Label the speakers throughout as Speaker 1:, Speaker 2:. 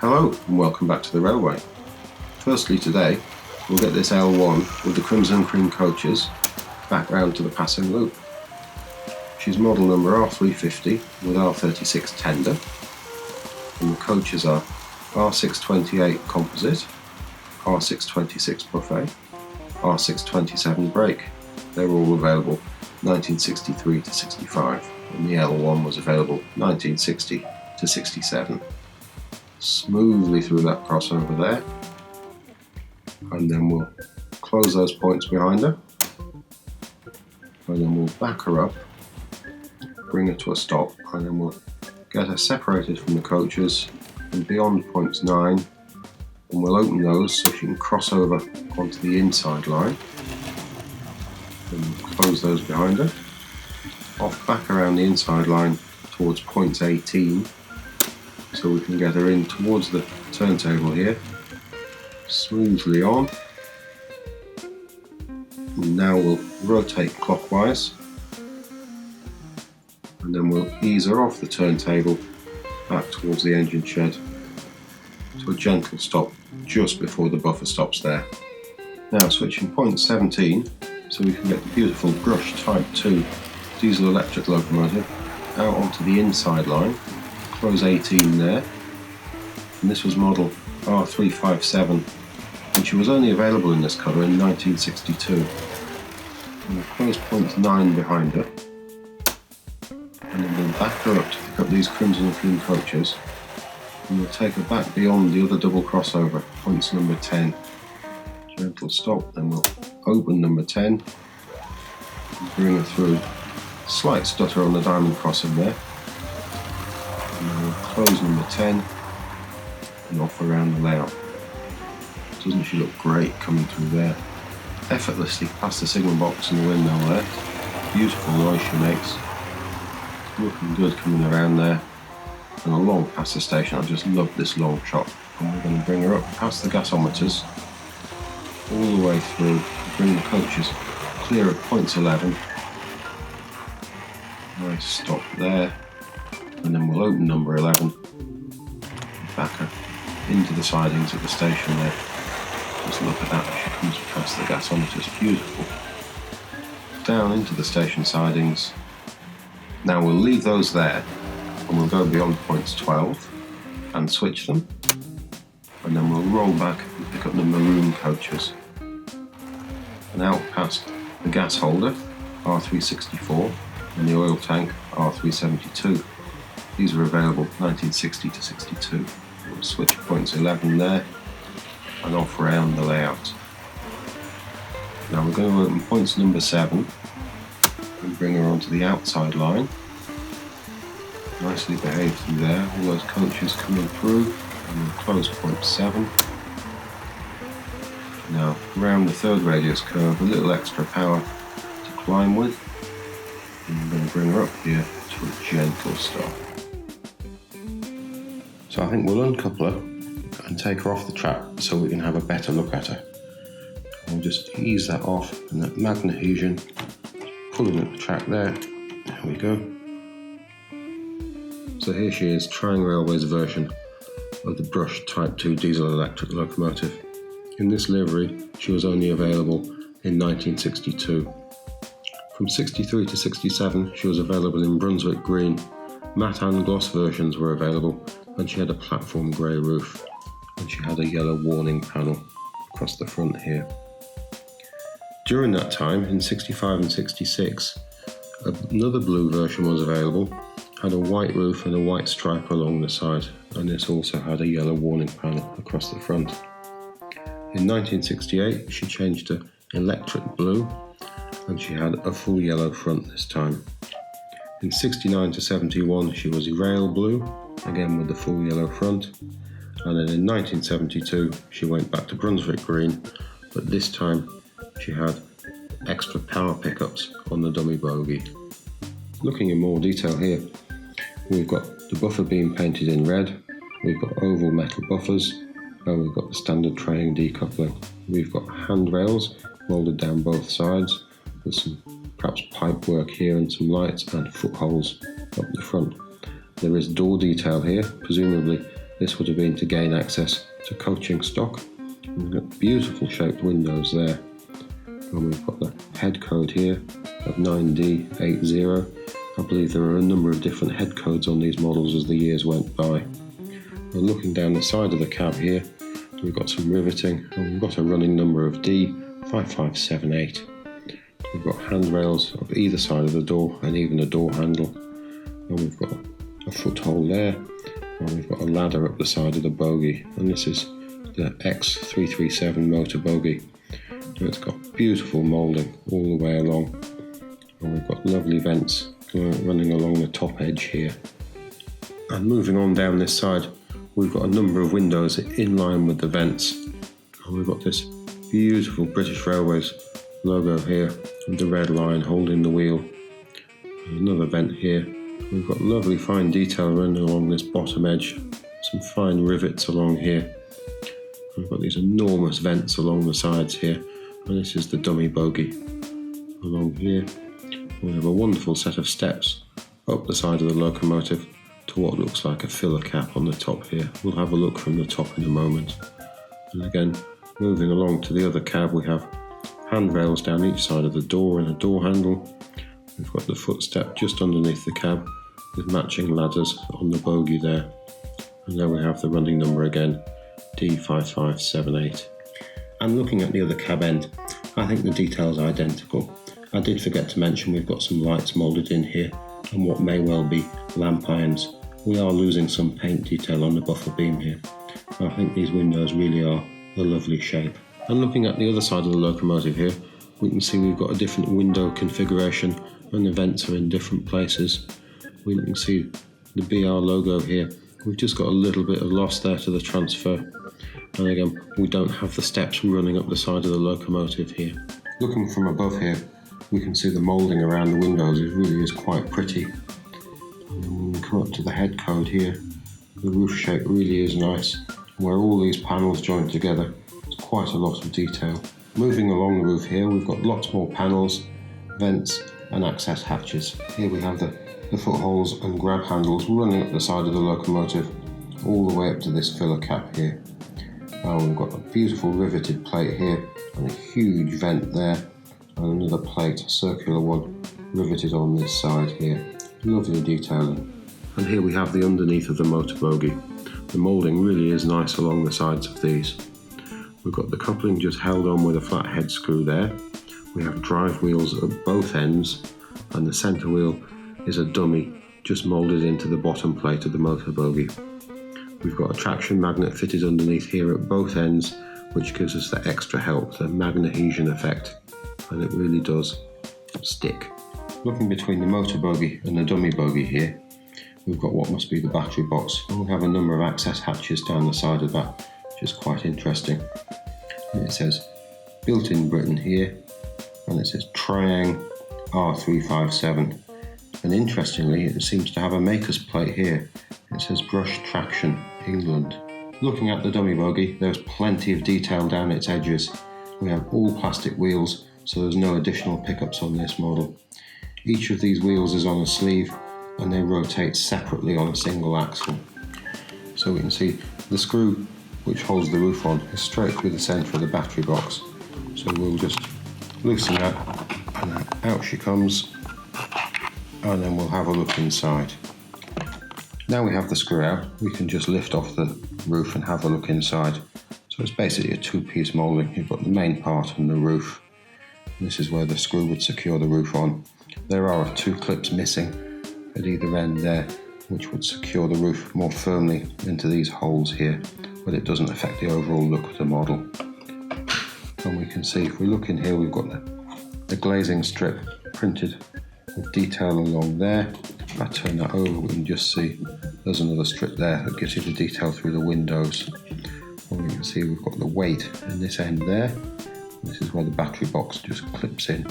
Speaker 1: Hello and welcome back to the railway. Firstly today we'll get this L1 with the crimson and cream coaches back round to the passing loop. She's model number R350 with R36 tender, and the coaches are R628 composite, R626 buffet, R627 brake. They were all available 1963 to 65, and the L1 was available 1960 to 67. Smoothly through that crossover there, and then we'll close those points behind her, and then we'll back her up, bring her to a stop, and then we'll get her separated from the coaches and beyond points 9, and we'll open those so she can cross over onto the inside line, and we'll close those behind her, off back around the inside line towards points 18, so we can get her in towards the turntable here, smoothly on. And now we'll rotate clockwise, and then we'll ease her off the turntable back towards the engine shed to a gentle stop just before the buffer stops there. Now switching point 17 so we can get the beautiful Brush Type 2 Diesel Electric Locomotive out onto the inside line. Close 18 there, and this was model R357, and she was only available in this colour in 1962. And we'll close point 9 behind her, and then we'll back her up to pick up these crimson and cream coaches, and we'll take her back beyond the other double crossover, points number 10. Gentle stop, then we'll open number 10, and bring her through. Slight stutter on the diamond crossing there. And then we'll close number 10 and off around the layout. Doesn't she look great coming through there? Effortlessly past the signal box and the windmill there. Beautiful noise she makes. Looking good coming around there. And along past the station. I just love this long shot. And we're going to bring her up past the gasometers, all the way through, bring the coaches clear at points 11. Nice stop there. And then we'll open number 11, back her into the sidings at the station there. Just look at that as she comes past the gasometers, beautiful. Down into the station sidings. Now we'll leave those there, and we'll go beyond points 12 and switch them, and then we'll roll back and pick up the maroon coaches. And out past the gas holder, R364, and the oil tank, R372. These were available 1960 to 62. We'll switch points 11 there and off around the layout. Now we're going to open points number 7 and bring her onto the outside line. Nicely behaved through there, all those coaches coming through, and we'll close point 7. Now around the third radius curve, a little extra power to climb with, and we're going to bring her up here to a gentle stop. So I think we'll uncouple her and take her off the track so we can have a better look at her. We'll just ease that off, and that magnesium pulling at the track there. There we go. So here she is, trying Railways version of the Brush Type 2 Diesel Electric Locomotive. In this livery, she was only available in 1962. From 63 to 67, she was available in Brunswick green. Matte and gloss versions were available, and she had a platform grey roof, and she had a yellow warning panel across the front here. During that time, in 65 and 66, another blue version was available, had a white roof and a white stripe along the side, and this also had a yellow warning panel across the front. In 1968, she changed to electric blue, and she had a full yellow front this time. In 69 to 71, she was rail blue, again with the full yellow front, and then in 1972 she went back to Brunswick green, but this time she had extra power pickups on the dummy bogie. Looking in more detail here, we've got the buffer beam painted in red, we've got oval metal buffers, and we've got the standard trailing decoupling. We've got handrails moulded down both sides with some perhaps pipe work here and some lights and footholes up the front. There is door detail here, presumably this would have been to gain access to coaching stock. We've got beautiful shaped windows there. And we've got the head code here of 9D80. I believe there are a number of different head codes on these models as the years went by. We're looking down the side of the cab here. We've got some riveting, and we've got a running number of D5578. We've got handrails of either side of the door and even a door handle. And we've got a foothold there, and we've got a ladder up the side of the bogie. And this is the X337 motor bogie. And it's got beautiful moulding all the way along. And we've got lovely vents running along the top edge here. And moving on down this side, we've got a number of windows in line with the vents. And we've got this beautiful British Railways logo here with the red line holding the wheel. And another vent here. We've got lovely fine detail running along this bottom edge. Some fine rivets along here. We've got these enormous vents along the sides here. And this is the dummy bogie. Along here, we have a wonderful set of steps up the side of the locomotive to what looks like a filler cap on the top here. We'll have a look from the top in a moment. And again, moving along to the other cab, we have handrails down each side of the door and a door handle. We've got the footstep just underneath the cab with matching ladders on the bogie there. And there we have the running number again, D5578. And looking at the other cab end, I think the details are identical. I did forget to mention we've got some lights moulded in here and what may well be lamp irons. We are losing some paint detail on the buffer beam here. I think these windows really are a lovely shape. And looking at the other side of the locomotive here, we can see we've got a different window configuration and the vents are in different places. We can see the BR logo here. We've just got a little bit of loss there to the transfer. And again, we don't have the steps running up the side of the locomotive here. Looking from above here, we can see the moulding around the windows. It really is quite pretty. And then when we come up to the head code here, the roof shape really is nice. Where all these panels join together, it's quite a lot of detail. Moving along the roof here, we've got lots more panels, vents and access hatches. Here we have the footholds and grab handles running up the side of the locomotive all the way up to this filler cap here. Now we've got a beautiful riveted plate here and a huge vent there and another plate, a circular one, riveted on this side here. Lovely detailing. And here we have the underneath of the motor bogie. The moulding really is nice along the sides of these. We've got the coupling just held on with a flat head screw there. We have drive wheels at both ends and the centre wheel is a dummy just moulded into the bottom plate of the motor bogie. We've got a traction magnet fitted underneath here at both ends, which gives us the extra help, the magnadhesion effect, and it really does stick. Looking between the motor bogie and the dummy bogie here, we've got what must be the battery box, and we have a number of access hatches down the side of that, which is quite interesting. And it says built in Britain here, and it says Triang R357. And interestingly, it seems to have a maker's plate here. It says Brush Traction, England. Looking at the dummy bogie, there's plenty of detail down its edges. We have all plastic wheels, so there's no additional pickups on this model. Each of these wheels is on a sleeve and they rotate separately on a single axle. So we can see the screw which holds the roof on is straight through the centre of the battery box. So we'll just loosen that and then out she comes, and then we'll have a look inside. Now we have the screw out, we can just lift off the roof and have a look inside. So it's basically a two-piece moulding. You've got the main part and the roof. This is where the screw would secure the roof on. There are two clips missing at either end there, which would secure the roof more firmly into these holes here, but it doesn't affect the overall look of the model. And we can see, if we look in here, we've got the glazing strip printed with detail along there. If I turn that over, we can just see there's another strip there that gives you the detail through the windows. And we can see we've got the weight in this end there. This is where the battery box just clips in.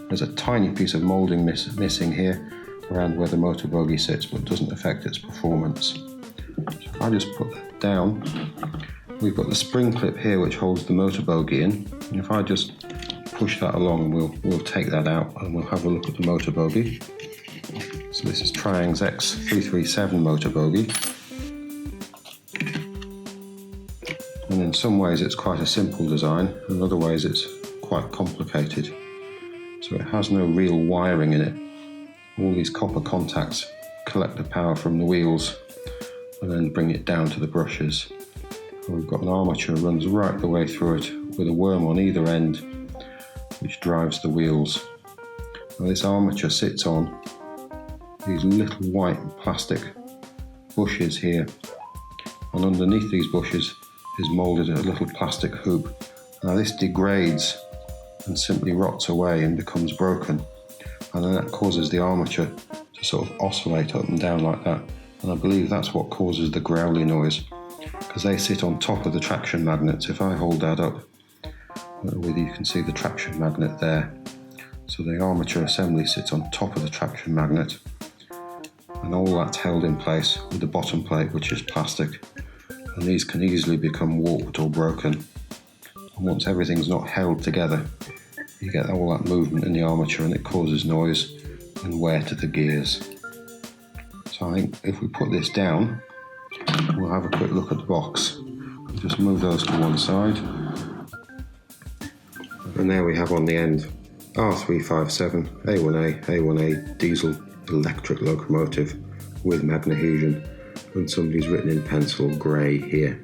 Speaker 1: There's a tiny piece of moulding missing here around where the motor bogie sits, but doesn't affect its performance. So if I just put that down, we've got the spring clip here which holds the motor bogie in. And if I just push that along, we'll take that out and we'll have a look at the motor bogie. So this is Triang's X337 motor bogie. in some ways it's quite a simple design, and in other ways it's quite complicated. So it has no real wiring in it. All these copper contacts collect the power from the wheels and then bring it down to the brushes. And we've got an armature that runs right the way through it with a worm on either end which drives the wheels. Now this armature sits on these little white plastic bushes here, and underneath these bushes is moulded a little plastic hoop. Now this degrades and simply rots away and becomes broken, and then that causes the armature to sort of oscillate up and down like that, and I believe that's what causes the growly noise, because they sit on top of the traction magnets. If I hold that up, whether you can see the traction magnet there, so the armature assembly sits on top of the traction magnet, and all that's held in place with the bottom plate, which is plastic, and these can easily become warped or broken. And once everything's not held together, you get all that movement in the armature and it causes noise and wear to the gears. So I think if we put this down, we'll have a quick look at the box. We'll just move those to one side. And there we have on the end R.357 A1A Diesel Electric Locomotive with Magnehusion, and somebody's written in pencil grey here.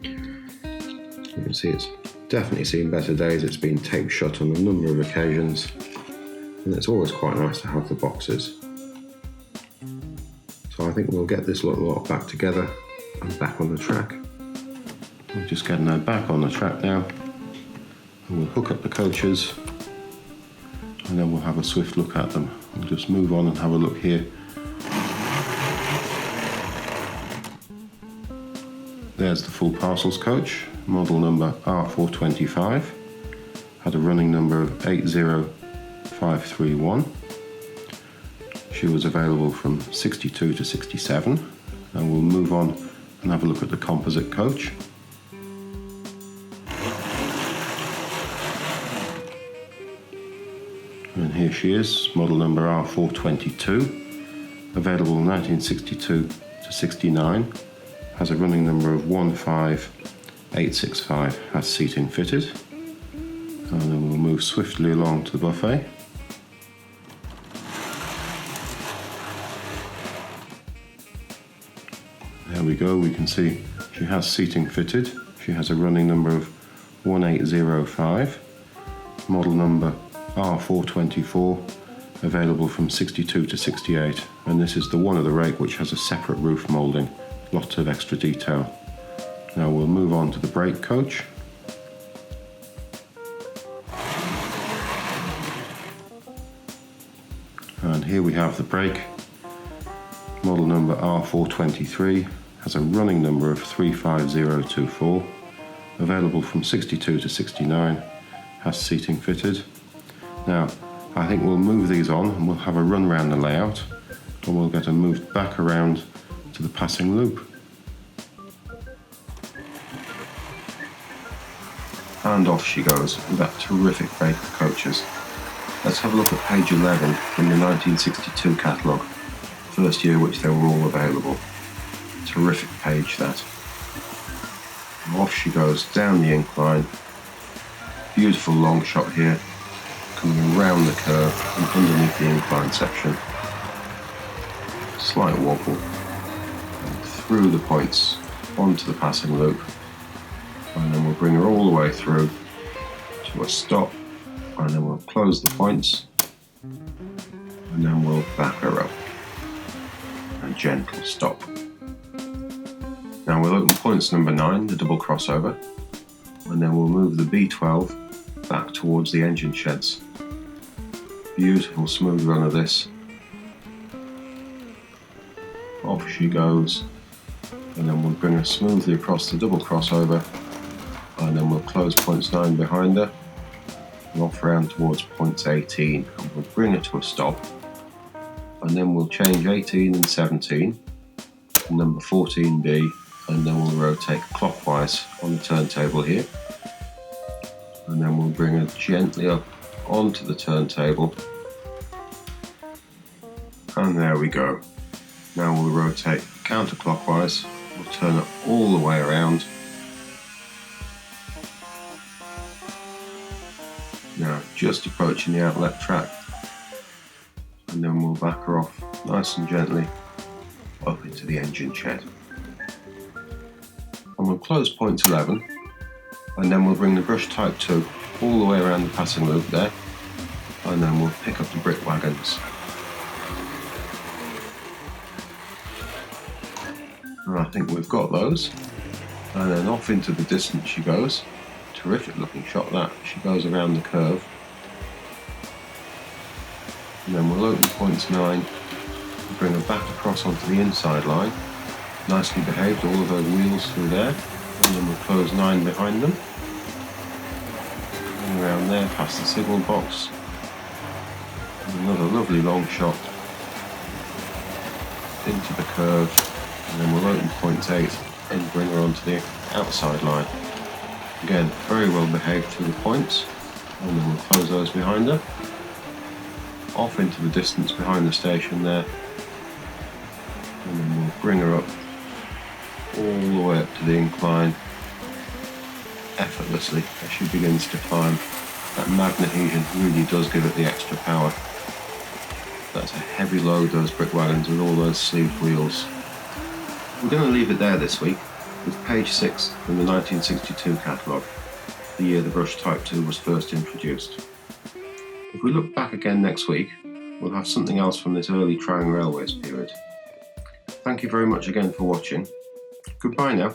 Speaker 1: You can see it's definitely seen better days. It's been tape shut on a number of occasions, and it's always quite nice to have the boxes. So I think we'll get this little lot back together and back on the track. We're just getting that back on the track now, and we'll hook up the coaches, and then we'll have a swift look at them. We'll just move on and have a look here. There's the full parcels coach, model number R.425, had a running number of 80531. She was available from 62 to 67, and we'll move on and have a look at the composite coach. And here she is, model number R.422, available 1962 to 69. Has a running number of 15865, has seating fitted. And then we'll move swiftly along to the buffet. There we go, we can see she has seating fitted. She has a running number of 1805, model number R.424, available from 62 to 68. And this is the one of the rake which has a separate roof moulding. Lots of extra detail. Now we'll move on to the brake coach. And here we have the brake. Model number R.423, has a running number of 35024, available from 62 to 69, has seating fitted. Now I think we'll move these on and we'll have a run around the layout, and we'll get them moved back around to the passing loop. And off she goes with that terrific brake of coaches. Let's have a look at page 11 from the 1962 catalogue, first year which they were all available. Terrific page that. And off she goes down the incline. Beautiful long shot here, coming around the curve and underneath the incline section. Slight wobble. Through the points onto the passing loop, and then we'll bring her all the way through to a stop, and then we'll close the points, and then we'll back her up. A gentle stop. Now we'll open points number 9, the double crossover, and then we'll move the B12 back towards the engine sheds. Beautiful smooth run of this. Off she goes. And then we'll bring her smoothly across the double crossover, and then we'll close points 9 behind her and off round towards points 18, and we'll bring her to a stop, and then we'll change 18 and 17 to number 14B, and then we'll rotate clockwise on the turntable here, and then we'll bring her gently up onto the turntable, and there we go. Now we'll rotate counterclockwise. We'll turn it all the way around, just approaching the outlet track, and then we'll back her off nice and gently up into the engine shed. And we'll close point 11, and then we'll bring the brush type 2 all the way around the passing loop there, and then we'll pick up the brick wagons. And I think we've got those, and then off into the distance she goes. Terrific looking shot that. She goes around the curve, and then we'll open points 9 and bring her back across onto the inside line. Nicely behaved, all of those wheels through there, and then we'll close 9 behind them, and around there past the signal box. And another lovely long shot into the curve, and then we'll open point 8 and bring her onto the outside line. Again, very well behaved through the points, and then we'll close those behind her. Off into the distance behind the station there, and then we'll bring her up all the way up to the incline effortlessly as she begins to climb. That magnetization really does give it the extra power. That's a heavy load, those brick wagons with all those sleeved wheels. We're going to leave it there this week with page 6 from the 1962 catalogue, the year the Brush Type 2 was first introduced. If we look back again next week, we'll have something else from this early Triangle Railways period. Thank you very much again for watching. Goodbye now.